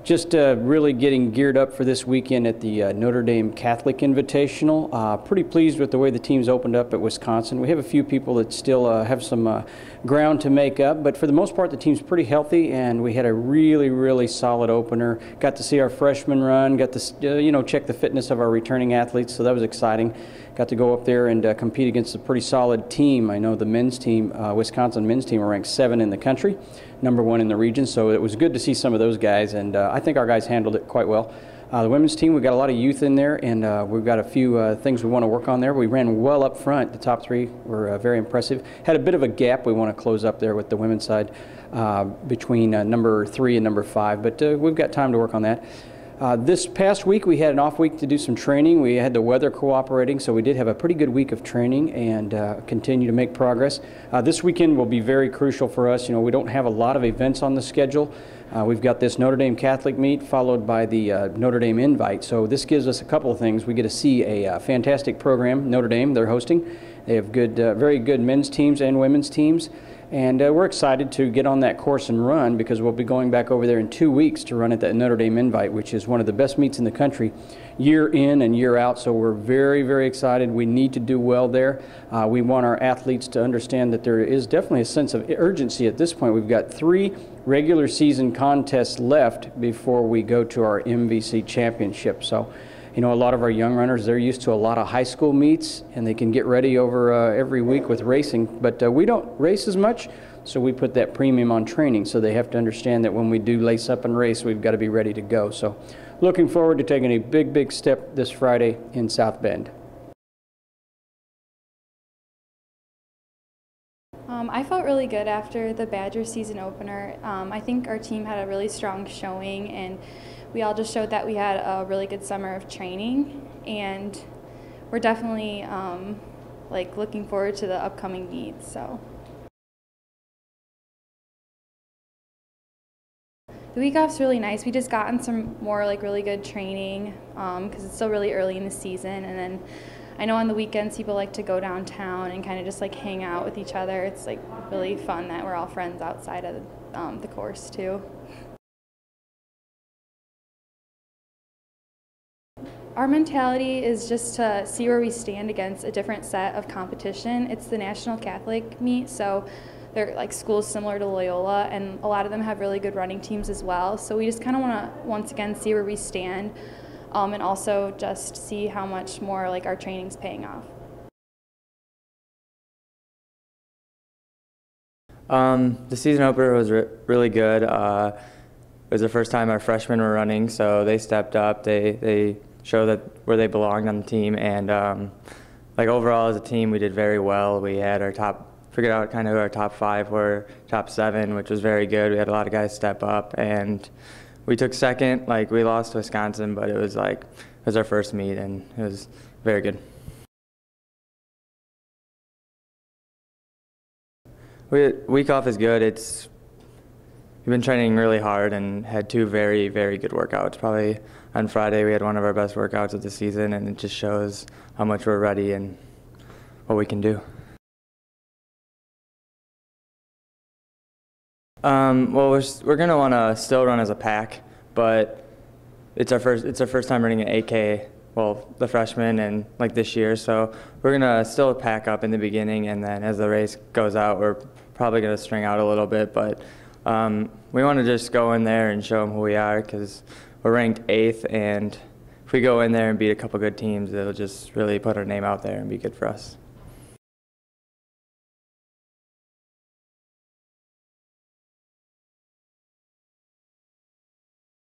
Just really getting geared up for this weekend at the Notre Dame Catholic Invitational. Pretty pleased with the way the team's opened up at Wisconsin. We have a few people that still have some ground to make up, but for the most part the team's pretty healthy, and we had a really solid opener. Got to see our freshmen run, got to check the fitness of our returning athletes, so that was exciting. Got to go up there and compete against a pretty solid team. I know the men's team, Wisconsin men's team, are ranked 7th in the country, #1 in the region, so it was good to see some of those guys, and I think our guys handled it quite well. The women's team, we've got a lot of youth in there, and we've got a few things we want to work on there. We ran well up front. The top 3 were very impressive. Had a bit of a gap we want to close up there with the women's side between number 3 and number 5, but we've got time to work on that. This past week we had an off week to do some training. We had the weather cooperating, so we did have a pretty good week of training and continue to make progress. This weekend will be very crucial for us. We don't have a lot of events on the schedule. We've got this Notre Dame Catholic meet followed by the Notre Dame Invite, so this gives us a couple of things. We get to see a fantastic program, Notre Dame, they're hosting. They have good, very good men's teams and women's teams. And we're excited to get on that course and run, because we'll be going back over there in 2 weeks to run at the Notre Dame Invite, which is one of the best meets in the country year in and year out. So we're very excited. We need to do well there. We want our athletes to understand that there is definitely a sense of urgency at this point. We've got 3 regular season contests left before we go to our MVC championship. So a lot of our young runners, they're used to a lot of high school meets, and they can get ready over every week with racing, but we don't race as much, so we put that premium on training, so they have to understand that when we do lace up and race, we've got to be ready to go. So looking forward to taking a big step this Friday in South Bend. I felt really good after the Badger season opener. I think our team had a really strong showing, and we all just showed that we had a really good summer of training, and we're definitely looking forward to the upcoming meets. So the week off's really nice. We just gotten some more really good training because it's still really early in the season, and then I know on the weekends people like to go downtown and kind of just hang out with each other. It's really fun that we're all friends outside of the course too. Our mentality is just to see where we stand against a different set of competition. It's the National Catholic meet, so they're schools similar to Loyola, and a lot of them have really good running teams as well. So we just kind of want to once again see where we stand, and also just see how much more our training's paying off. The season opener was really good. It was the first time our freshmen were running, so they stepped up. They show that where they belonged on the team, and overall as a team we did very well. We had figured out kind of who our top 5 were, top 7, which was very good. We had a lot of guys step up, and we took second. We lost to Wisconsin, but it was our first meet, and it was very good. Week off is good. We've been training really hard and had 2 very good workouts. Probably on Friday we had one of our best workouts of the season, and it just shows how much we're ready and what we can do. Well, we're going to want to still run as a pack, but it's our first time running an 8K. Well, the freshmen and this year, so we're gonna still pack up in the beginning, and then as the race goes out, we're probably gonna string out a little bit. But we want to just go in there and show them who we are, because we're ranked 8th, and if we go in there and beat a couple good teams, it'll just really put our name out there and be good for us.